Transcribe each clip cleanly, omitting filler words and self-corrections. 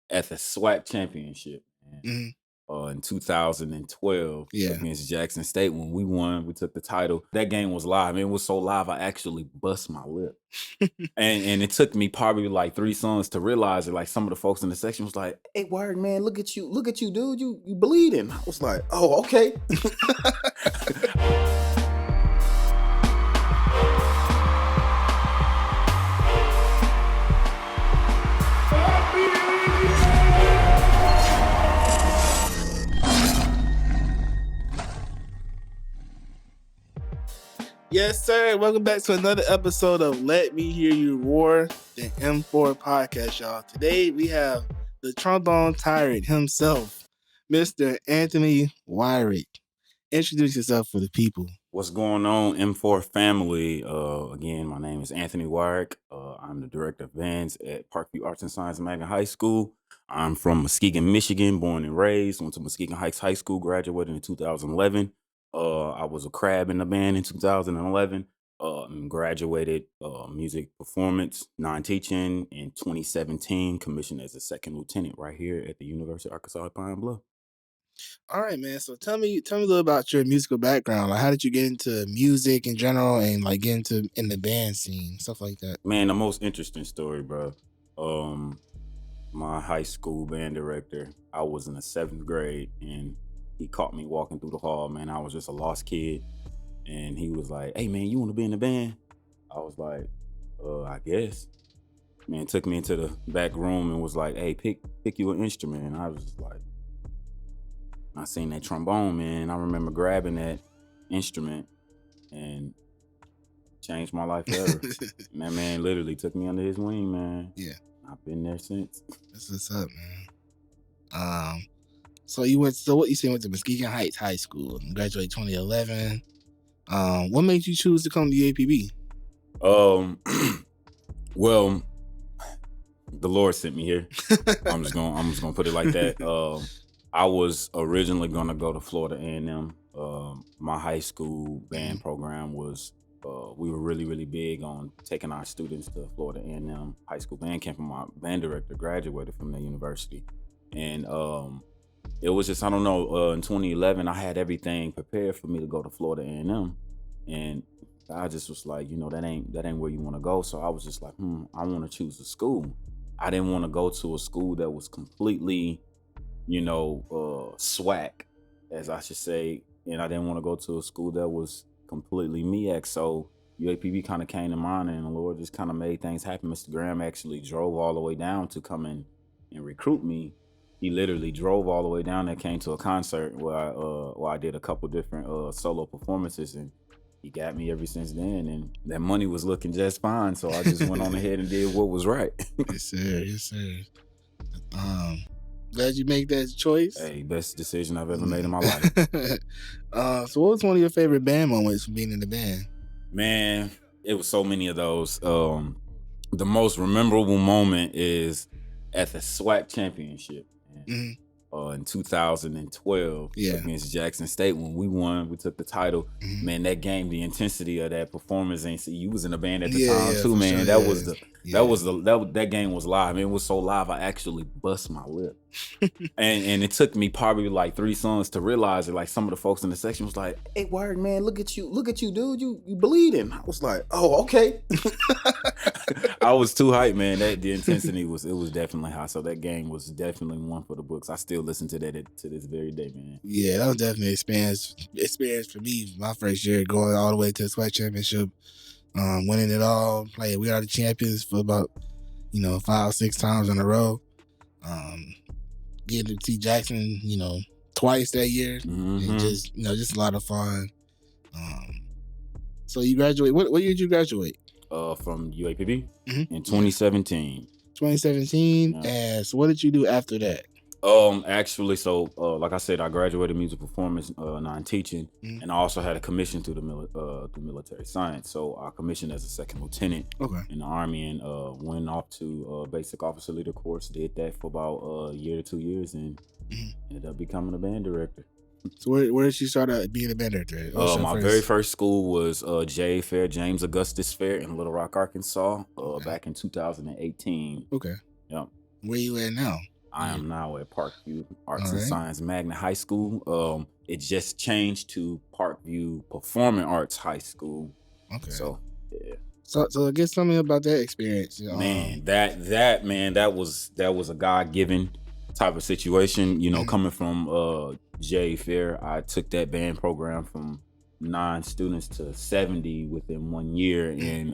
at the SWAC championship, man. Mm-hmm. In 2012 Yeah. against Jackson State. When we won, we took the title. That game was live. It was so live, I actually bust my lip. And it took me probably like 3 songs to realize it. Like some of the folks in the section was like, "Hey, Wyrick, man, look at you, dude. You bleeding." I was like, "Oh, okay." Yes, sir. Welcome back to another episode of Let Me Hear You Roar, the M4 podcast, y'all. Today we have the trombone tyrant himself, Mr. Anthony Wyrick. Introduce yourself for the people. What's going on, M4 family? Again, my name is Anthony Wyrick. I'm the director of bands at Parkview Arts and Science Magnet High School. I'm from Muskegon, Michigan, born and raised. Went to Muskegon Heights High School, graduated in 2011. I was a crab in the band in 2011. And graduated music performance, non-teaching in 2017. Commissioned as a second lieutenant right here at the University of Arkansas at Pine Bluff. All right, man. So tell me a little about your musical background. Like, how did you get into music in general, and like get in the band scene, stuff like that? Man, the most interesting story, bro. My high school band director, I was in the 7th grade, and he caught me walking through the hall. Man, I was just a lost kid, and he was like, "Hey, man, you want to be in the band?" I was like, "I guess." Man, took me into the back room and was like, "Hey, pick you an instrument." And I was just like, I seen that trombone, man. I remember grabbing that instrument and changed my life forever. That man literally took me under his wing, man. Yeah. I've been there since. That's what's up, man. So you went to Muskegon Heights High School and graduated 2011. What made you choose to come to UAPB? Well, the Lord sent me here. I'm just gonna put it like that. I was originally gonna go to Florida A&M. My high school band program was we were really, really big on taking our students to Florida A&M high school band camp, and my band director graduated from the university. And it was just, I don't know, in 2011, I had everything prepared for me to go to Florida A&M. And I just was like, that ain't where you want to go. So I was just like, I want to choose a school. I didn't want to go to a school that was completely, SWAC, as I should say. And I didn't want to go to a school that was completely MEAC. So UAPB kind of came to mind, and the Lord just kind of made things happen. Mr. Graham actually drove all the way down to come in and recruit me. He literally drove all the way down there, came to a concert where I did a couple different solo performances, and he got me ever since then. And that money was looking just fine, so I just went on ahead and did what was right. Yes, sir. Yes, sir. Glad you made that choice. Hey, best decision I've ever made in my life. So what was one of your favorite band moments from being in the band? Man, it was so many of those. The most memorable moment is at the SWAC championship. In 2012 against Jackson State. When we won, we took the title. Man, that game, the intensity of that performance, and you was in the band at the time too, man. Sure, that game was live. It was so live, I actually bust my lip. and it took me probably like 3 songs to realize it. Like some of the folks in the section was like, "Hey, Wyrick, man, look at you, dude. You bleeding." I was like, "Oh, okay." I was too hyped, man. The intensity was definitely high. So that game was definitely one for the books. I still listen to that to this very day, man. Yeah, that was definitely an experience for me. My first year, going all the way to the SWAC championship, winning it all. We are the champions for about 5 or 6 times in a row. Getting to see Jackson, twice that year, and just a lot of fun. So you graduate. What year did you graduate? From UAPB in 2017. 2017. Yeah. And so what did you do after that? Actually, so like I said, I graduated music performance, non-teaching, and I also had a commission through the military science. So I commissioned as a second lieutenant in the Army, and went off to basic officer leader course. Did that for about a year to 2 years, and ended up becoming a band director. So where did you start being a band director? My very first school was J Fair, James Augustus Fair in Little Rock, Arkansas, back in 2018. Okay. Yep. Where you at now? I am now at Parkview Arts and Science Magnet High School. It just changed to Parkview Performing Arts High School. Okay. So yeah. So get something about that experience. Man, that was a God-given type of situation. You know, coming from J Fair, I took that band program from 9 students to 70 within 1 year, and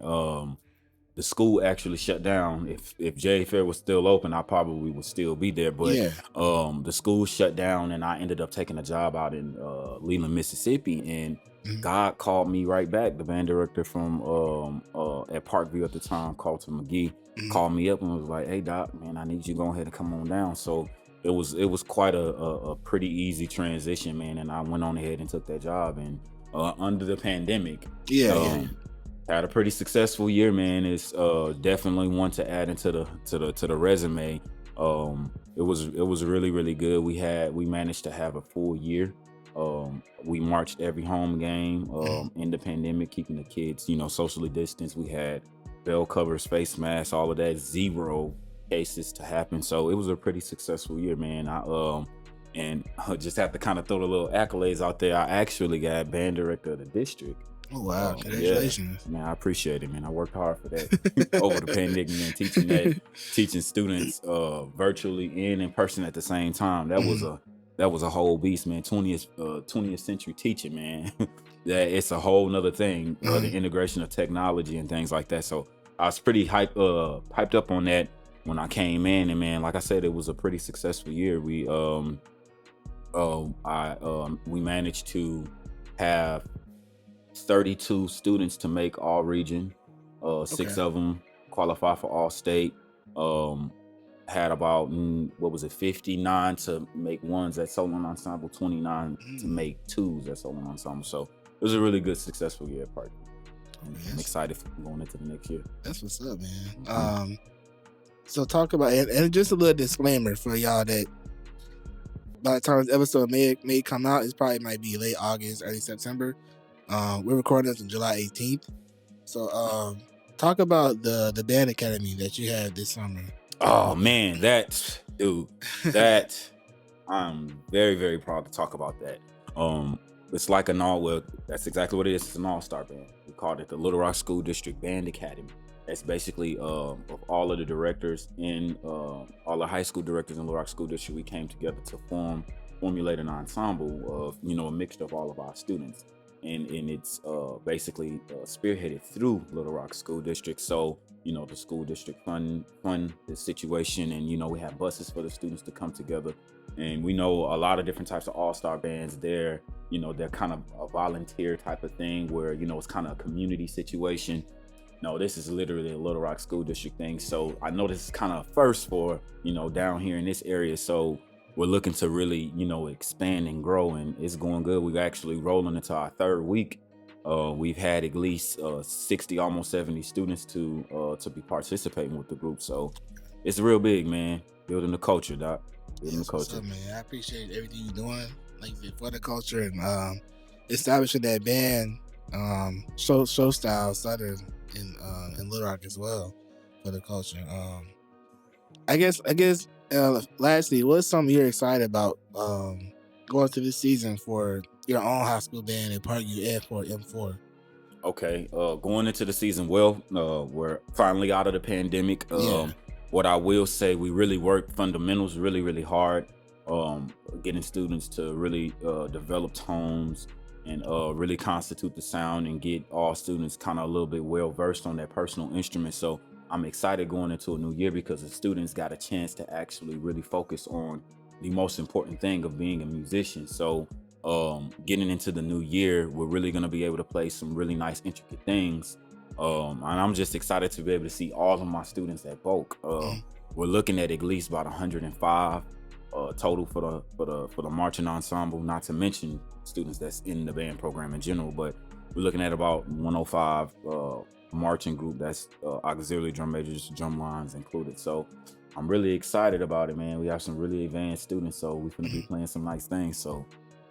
the school actually shut down. If J Fair was still open, I probably would still be there. But the school shut down, and I ended up taking a job out in Leland, Mississippi, and God called me right back. The band director from at Parkview at the time, Carlton McGee, called me up and was like, "Hey Doc, man, I need you to go ahead and come on down." So it was quite a pretty easy transition, man. And I went on ahead and took that job. And under the pandemic, had a pretty successful year, man. It's definitely one to add into the resume. It was really good. We managed to have a full year. We marched every home game in the pandemic, keeping the kids, socially distanced. We had bell covers, face masks, all of that. 0 cases to happen. So it was a pretty successful year, man. I just have to kind of throw the little accolades out there. I actually got band director of the district. Oh wow! Congratulations, man. I appreciate it, man. I worked hard for that over the pandemic, man. Teaching students virtually and in person at the same time. That was a whole beast, man. 20th century teaching, man. That it's a whole nother thing. The integration of technology and things like that. So I was pretty hyped up on that when I came in, and man, like I said, it was a pretty successful year. We managed to have 32 students to make all region. 6 of them qualify for all state. Had about 59 to make ones at solo ensemble, 29 to make twos at solo ensemble. So it was a really good, successful year at Parkview. I'm excited for going into the next year. That's what's up, man. So talk about it, and just a little disclaimer for y'all that by the time this episode may come out, it probably might be late August, early September. We're recording this on July 18th. So talk about the band academy that you had this summer. Oh man, that I'm very, very proud to talk about that. It's like that's exactly what it is. It's an all-star band. We called it the Little Rock School District Band Academy. That's basically of all of the directors in all the high school directors in Little Rock School District, we came together to formulate an ensemble of a mixture of all of our students. And it's basically spearheaded through Little Rock School District. So, the school district fund the situation, and, we have buses for the students to come together. And we know a lot of different types of all-star bands. They're kind of a volunteer type of thing where, it's kind of a community situation. No, this is literally a Little Rock School District thing. So I know this is kind of first for, down here in this area. So we're looking to really, expand and grow, and it's going good. We're actually rolling into our 3rd week. We've had at least 60, almost 70 students to be participating with the group. So it's real big, man. Building the culture, Doc. Building the culture. Up, man. I appreciate everything you're doing, for the culture and establishing that band show style Southern in Little Rock as well for the culture. I guess. Lastly, what's something you're excited about going through this season for your own high school band at Parkview and for M4? Okay, going into the season, we're finally out of the pandemic. What I will say, we really worked fundamentals really, really hard, getting students to really develop tones and really constitute the sound and get all students kind of a little bit well versed on their personal instrument. So I'm excited going into a new year because the students got a chance to actually really focus on the most important thing of being a musician. So getting into the new year, we're really going to be able to play some really nice, intricate things. And I'm just excited to be able to see all of my students at bulk. We're looking at least about 105 total for the marching ensemble, not to mention students that's in the band program in general. But we're looking at about 105 marching group, that's auxiliary drum majors, drum lines included. So I'm really excited about it, man. We have some really advanced students, so we're gonna be playing some nice things. So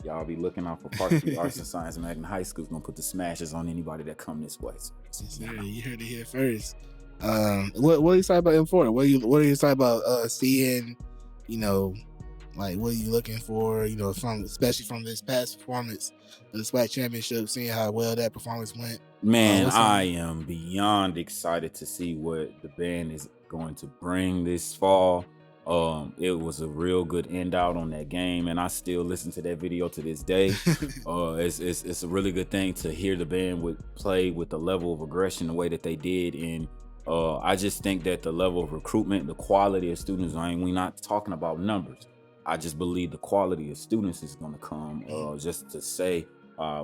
y'all be looking out for Parkview Arts and Science Magnet High School. Gonna put the smashes on anybody that come this way. So, you heard it here first. What are you excited about M4? What are you excited about seeing like what are you looking for, especially from this past performance of the SWAC championship, seeing how well that performance went? Man, I am beyond excited to see what the band is going to bring this fall. It was a real good end out on that game, and I still listen to that video to this day. It's a really good thing to hear the band play with the level of aggression the way that they did, and I just think that the level of recruitment, the quality of students, we're not talking about numbers. I just believe the quality of students is going to come. Just to say,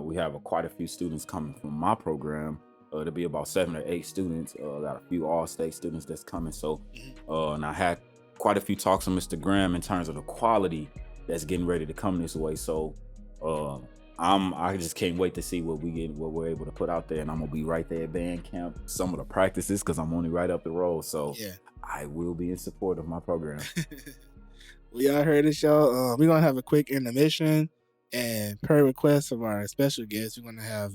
we have quite a few students coming from my program. There'll be about 7 or 8 students. Got a few all-state students that's coming. So, and I had quite a few talks with Mr. Graham in terms of the quality that's getting ready to come this way. So, I just can't wait to see what we're able to put out there, and I'm gonna be right there at band camp, some of the practices, because I'm only right up the road. So, I will be in support of my program. Well, y'all heard it, y'all. We're gonna have a quick intermission, and per request of our special guest, we're gonna have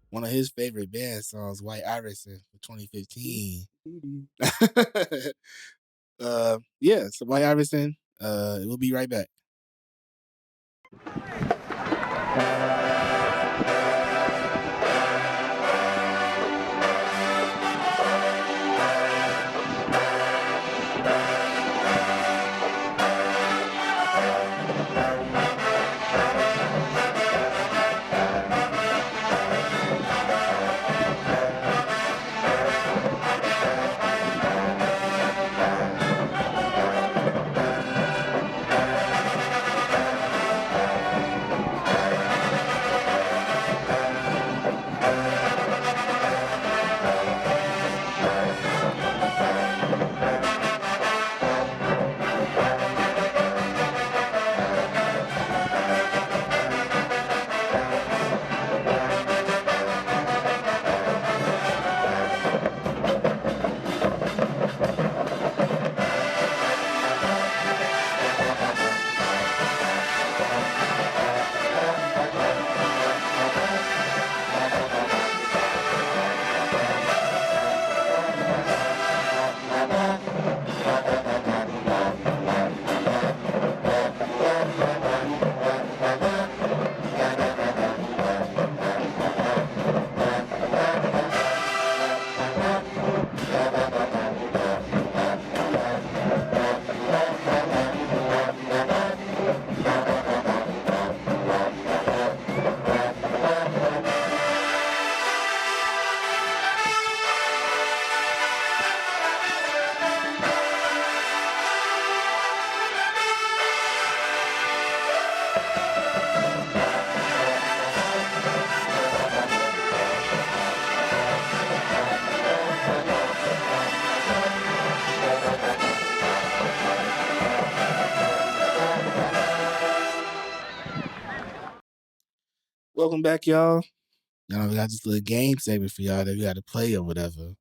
one of his favorite band songs, White Iverson, for 2015. So White Iverson. We'll be right back. Welcome back, y'all. We got this little game segment for y'all that we got to play or whatever.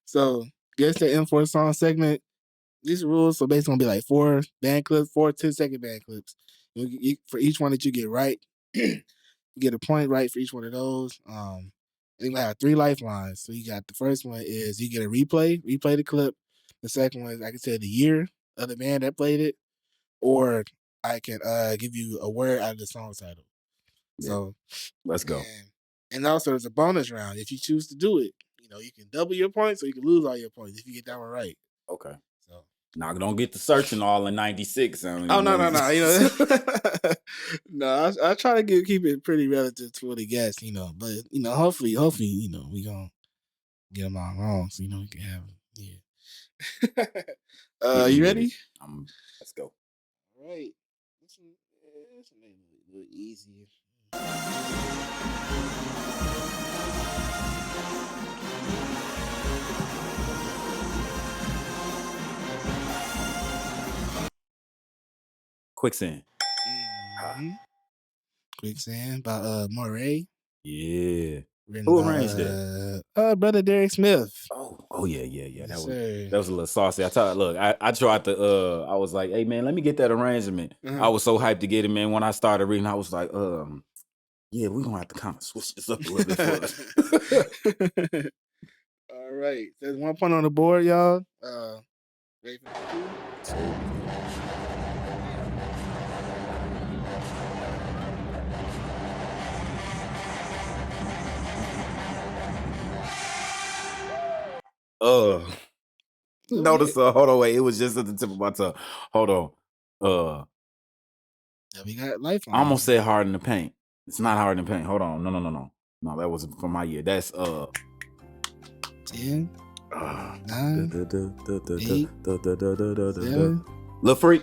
So, guess the M4 song segment. These rules, so basically gonna be like 4 band clips, 4 10-second band clips. For each one that you get right, you get a point right for each one of those. And you have 3 lifelines. So you got the first one is you get a replay the clip. The second one is I can say the year of the band that played it, or I can give you a word out of the song title. So let's go. And also there's a bonus round. If you choose to do it, you can double your points or you can lose all your points if you get that one right. Okay. So now don't get to searching all in 96. No. No, I try to keep it pretty relative to the guests, but hopefully, we gonna get them all wrong, so we can have you ready? Let's go. All right. This one a little easier. Quicksand. Quicksand by Moray. Yeah. Who arranged that? Brother Derek Smith. Oh yeah. That was a little saucy. I tried to I was like, hey man, let me get that arrangement. I was so hyped to get it, man. When I started reading, I was like, yeah, we're gonna have to kind of switch this up a little bit for us. All right. There's 1 point on the board, y'all. Ready for the two? Notice, hold on, wait. It was just at the tip of my tongue. Hold on. Yeah, we got Lifeline. I almost said Hard in the Paint. It's not Hard in the Paint. Hold on. No. No, that wasn't from my year. That's 10, 9, 8, 7. Lil Freak.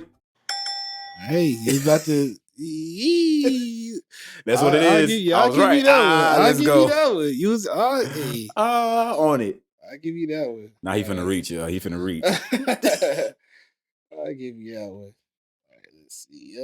Hey, he's about to. That's what it is. I was right. I'll let's go. give you that one. You was on it. I'll give you that one. Now he finna reach, y'all. He finna reach. I'll give you that one. All right, let's see.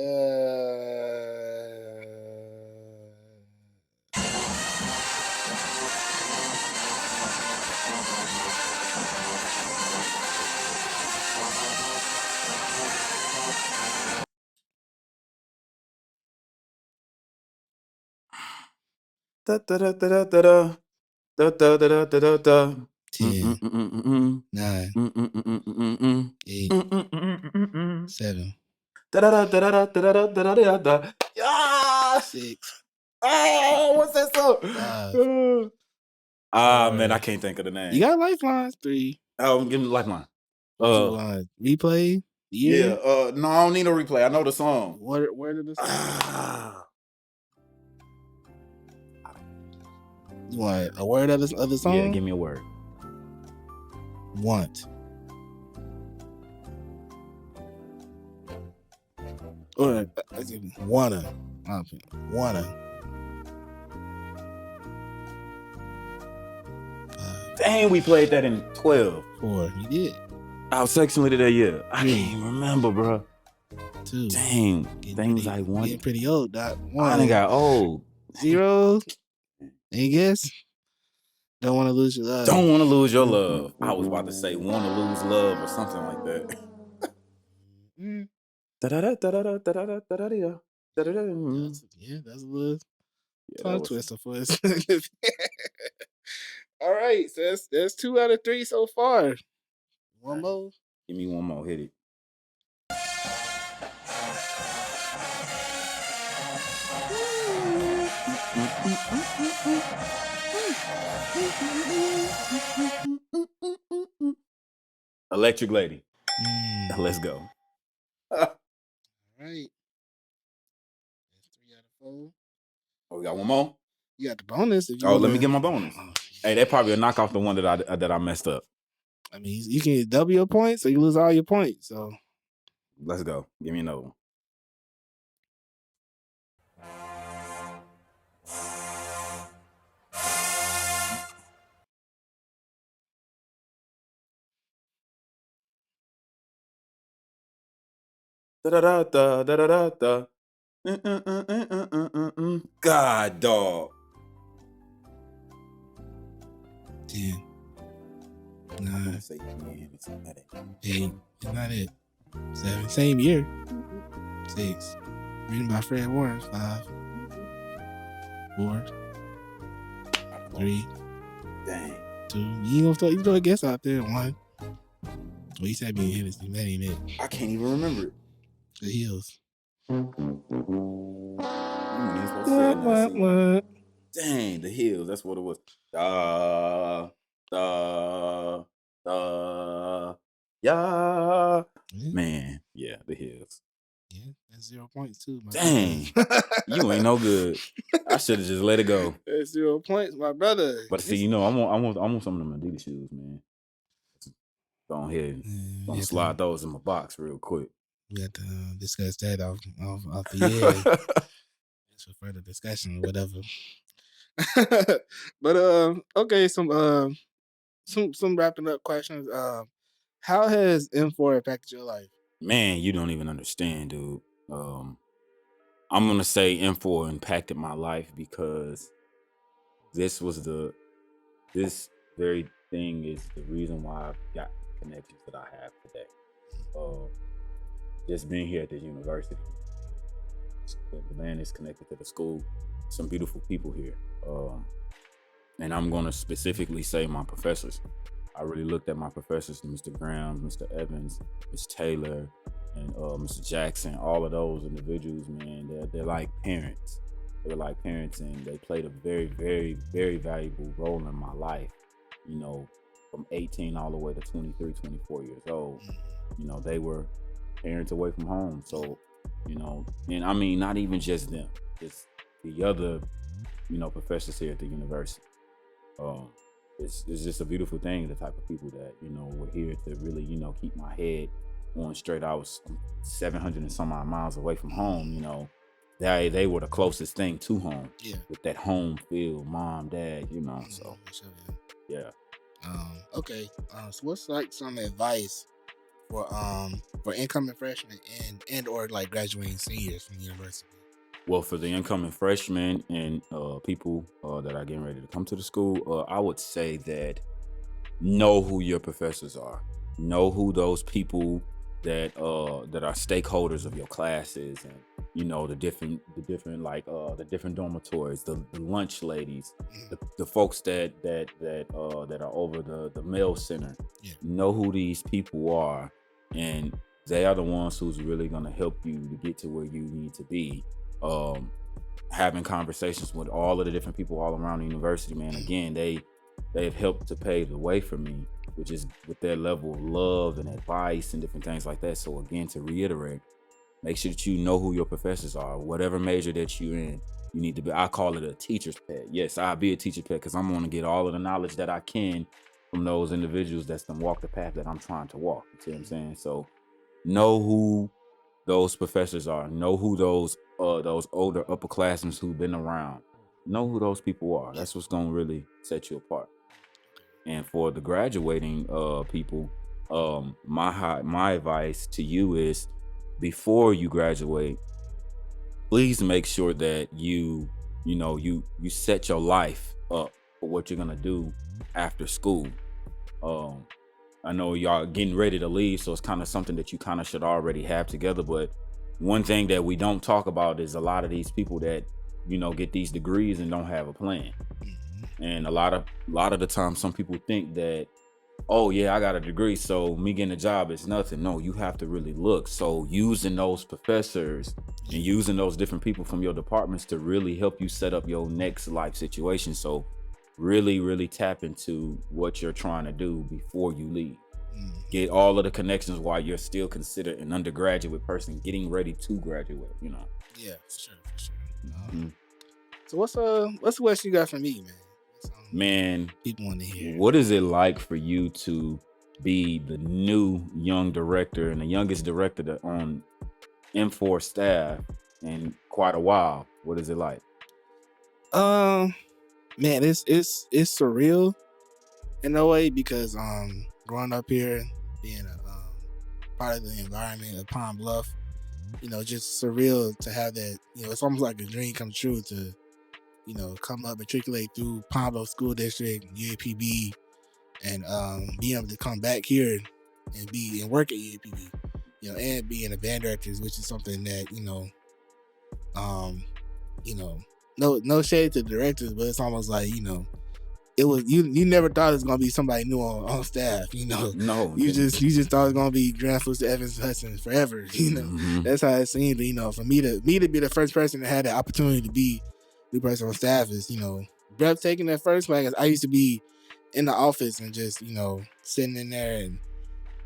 Da da da da da da. Da da da da da da. 10, 9, 8, 7. Da da da da da da da da da. Yeah! 6. Oh, what's that song? 5. Man, I can't think of the name. You got Lifelines. 3. Oh, give me the Lifeline. Replay. Yeah. No, I don't need a replay. I know the song. Where did this? You want a word of the song? Yeah, give me a word. Want. Or wanna. Wanna. Dang, we played that in 12. 4. You did. I was sexually to that year. I can't even remember, bro. 2. Dang. Things I wanted. Getting pretty old, Doc. 1. I done got old. 0. Any guess? Don't want to lose your love. Don't want to lose your love. I was about to say want to lose love or something like that. Yeah, that's a little tongue twister for us. All right, so that's 2 out of 3 so far. One more. Give me one more. Hit it. Electric Lady. Let's go. All right. That's 3 out of 4. Oh, we got one more? You got the bonus. If you let me get my bonus. Hey, that probably will knock off the one that I messed up. I mean, you can double your points or you lose all your points. So let's go. Give me another one. Da-da-da-da. God, dog. 10. 9. Say 10. It's not it. 8. It's not it. 7. Same year. 6. Written by Fred Warren. 5. 4. 3. Dang. 2. You throw a guess out there. 1. Well, you said being Hennessy. That ain't it. I can't even remember it. The Hills. Dang, The Hills. That's what it was. Yeah. Man, yeah, The Hills. Yeah, that's 0 points too. Dang, you ain't no good. I should have just let it go. That's 0 points, my brother. But see, you know, I want some of them Adidas shoes, man. Go ahead, gonna slide those in my box real quick. We have to discuss that off the air. Just for further discussion or whatever. But okay, some wrapping up questions. How has M4 impacted your life? Man, you don't even understand, dude. I'm gonna say M4 impacted my life because this very thing is the reason why I've got the connections that I have today. Just being here at this university, the man is connected to the school. Some beautiful people here, and I'm gonna specifically say my professors. I really looked at my professors, Mr. Graham, Mr. Evans, Ms. Taylor, and Mr. Jackson. All of those individuals, man, they're like parents. They're like parents, and they played a very, very, very valuable role in my life. You know, from 18 all the way to 23, 24 years old. You know, they were parents away from home. So, you know, and I mean, not even just them, it's the other, you know, professors here at the university. It's just a beautiful thing, the type of people that, you know, were here to really, you know, keep my head on straight. I was 700 and some odd miles away from home, you know. They were the closest thing to home. Yeah. With that home feel, mom, dad, you know. So yeah. Okay. So what's like some advice for incoming freshmen and or like graduating seniors from the university? Well, for the incoming freshmen and people that are getting ready to come to the school, I would say that know who your professors are. Know who those people that are stakeholders of your classes, and you know the different like the different dormitories, the lunch ladies, the folks that are over the mail center. Yeah. Know who these people are, and they are the ones who's really gonna help you to get to where you need to be. Having conversations with all of the different people all around the university, man. Again, they've helped to pave the way for me, which is with their level of love and advice and different things like that. So again, to reiterate, make sure that you know who your professors are. Whatever major that you're in, you need to be, I call it a teacher's pet. Yes, I'll be a teacher's pet because I'm going to get all of the knowledge that I can from those individuals that's going to walk the path that I'm trying to walk. You see what I'm saying? So know who those professors are. Know who those older upperclassmen who've been around. Know who those people are. That's what's going to really set you apart. And for the graduating people, my advice to you is, before you graduate, please make sure that you set your life up for what you're gonna do after school. I know y'all getting ready to leave, so it's kind of something that you kind of should already have together. But one thing that we don't talk about is a lot of these people that, you know, get these degrees and don't have a plan. And a lot of the time, some people think that, oh yeah, I got a degree, so me getting a job is nothing. No, you have to really look. So using those professors and using those different people from your departments to really help you set up your next life situation. So really, really tap into what you're trying to do before you leave. Get all of the connections while you're still considered an undergraduate person getting ready to graduate, you know. Yeah, for sure. So what's the question you got for me, man? Man, people want to hear. What is it like for you to be the new young director and the youngest director on M4 staff in quite a while? What is it like? Man, it's surreal in a way, because growing up here, being a part of the environment of Pine Bluff, you know, just surreal to have that. You know, it's almost like a dream come true to, you know, come up, matriculate through Pine Bluff School District, UAPB, and be able to come back here and work at UAPB, you know, and be in the band directors, which is something that, no shade to the directors, but it's almost like, you know, it was you never thought it was gonna be somebody new on staff, you know. No, you just thought it was gonna be Grant Fuster, Evans, Hudson forever, you know. That's how it seemed. You know, for me to be the first person that had the opportunity to be new person on staff is, you know, breathtaking at first. Like, I used to be in the office and just, you know, sitting in there and,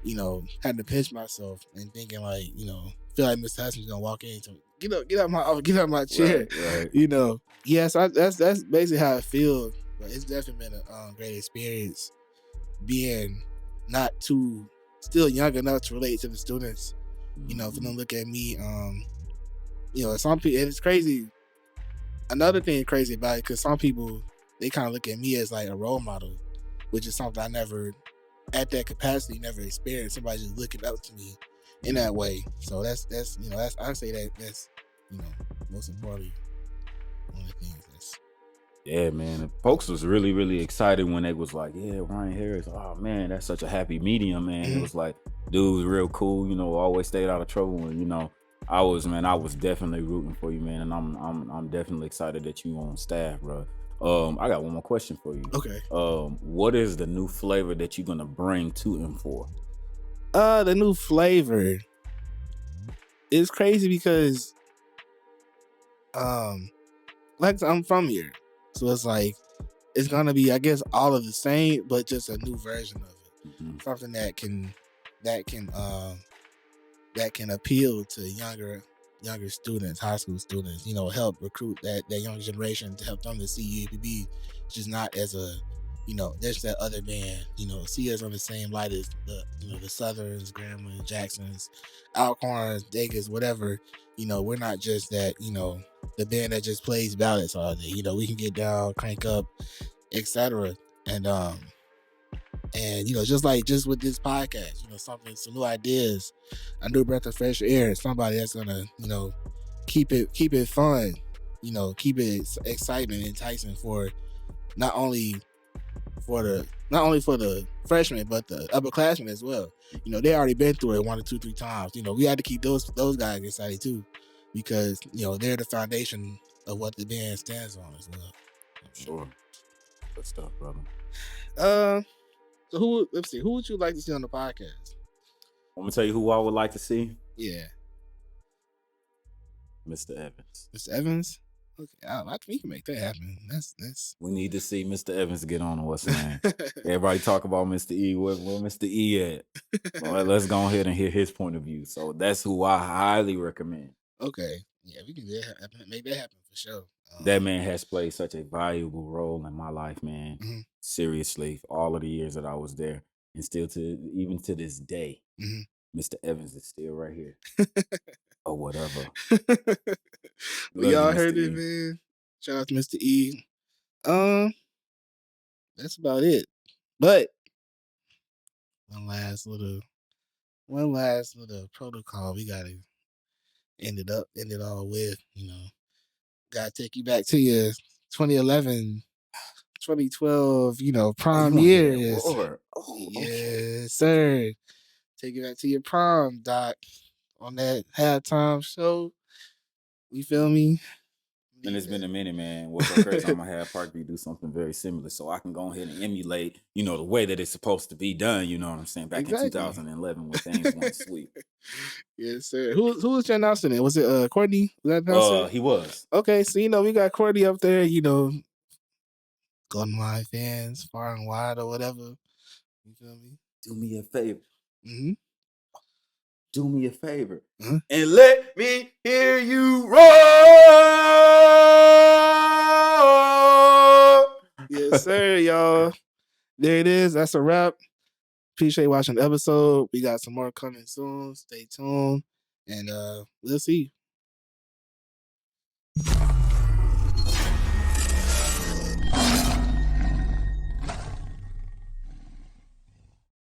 you know, having to pinch myself and thinking like, you know, feel like Mr. Hudson's gonna walk in to get out my chair, right. You know. Yes, that's basically how I feel. But it's definitely been a great experience being still young enough to relate to the students. You know, for them to look at me, you know, some people, and it's crazy. Another thing crazy about it, because some people, they kind of look at me as like a role model, which is something I never, at that capacity, never experienced. Somebody just looking up to me in that way. So that's you know, I say that's, you know, most importantly, one of the things that's. Yeah, man. Folks was really, really excited when they was like, yeah, Ryan Harris. Oh man, that's such a happy medium, man. It was like, dude was real cool, you know, always stayed out of trouble, and you know, I was definitely rooting for you, man, and I'm definitely excited that you on staff, bro. I got one more question for you. Okay. What is the new flavor that you're gonna bring to M4? The new flavor is crazy because, like I'm from here, so it's like it's gonna be, I guess, all of the same, but just a new version of it. Mm-hmm. Something that can appeal to younger students, high school students. You know, help recruit that younger generation to help them to see UAPB just not as a, you know, there's that other band. You know, see us on the same light as the Southerns, Grambling, Jacksons, Alcorns, Degas, whatever. You know, we're not just that. You know, the band that just plays ballads all day. You know, we can get down, crank up, etc. And you know, just with this podcast, you know, some new ideas, a new breath of fresh air, somebody that's gonna, you know, keep it fun, you know, keep it excitement, enticing for not only for the freshmen but the upperclassmen as well. You know, they already been through it 1 or 2, 3 times. You know, we had to keep those guys excited too, because you know they're the foundation of what the band stands on as well. Sure. Good stuff, brother. So who would you like to see on the podcast? I'm gonna tell you who I would like to see. Yeah. Mr. Evans. Mr. Evans? Okay, we can make that happen. That's. We need to see Mr. Evans get on what's his name. Everybody talk about Mr. E. Where Mr. E at? Well, let's go ahead and hear his point of view. So that's who I highly recommend. Okay. Yeah, we can make that happen for sure. That man has played such a valuable role in my life, man. Mm-hmm. Seriously, for all of the years that I was there, and still even to this day, Mr. Evans is still right here. Or whatever. Well, y'all heard it, man. Shout out to Mr. E. That's about it. But one last little protocol we gotta end it all with. You know, gotta take you back to your 2011, 2012. You know, prom years. Yes, sir. Take you back to your prom, Doc. On that halftime show. You feel me? And it's been a minute, man. What's so crazy? I'm gonna have Parkview do something very similar, so I can go ahead and emulate, you know, the way that it's supposed to be done. You know what I'm saying? Back in 2011 when things went sweet. Yes, sir. Who was your announcer then? Was it Courtney? Was that announcer? He was. Okay, so you know we got Courtney up there. You know, Golden Line fans, far and wide or whatever. You feel me? Do me a favor. Mm-hmm. Do me a favor and let me hear you roar. Yes, sir, y'all. There it is. That's a wrap. Appreciate watching the episode. We got some more coming soon. Stay tuned. And we'll see you.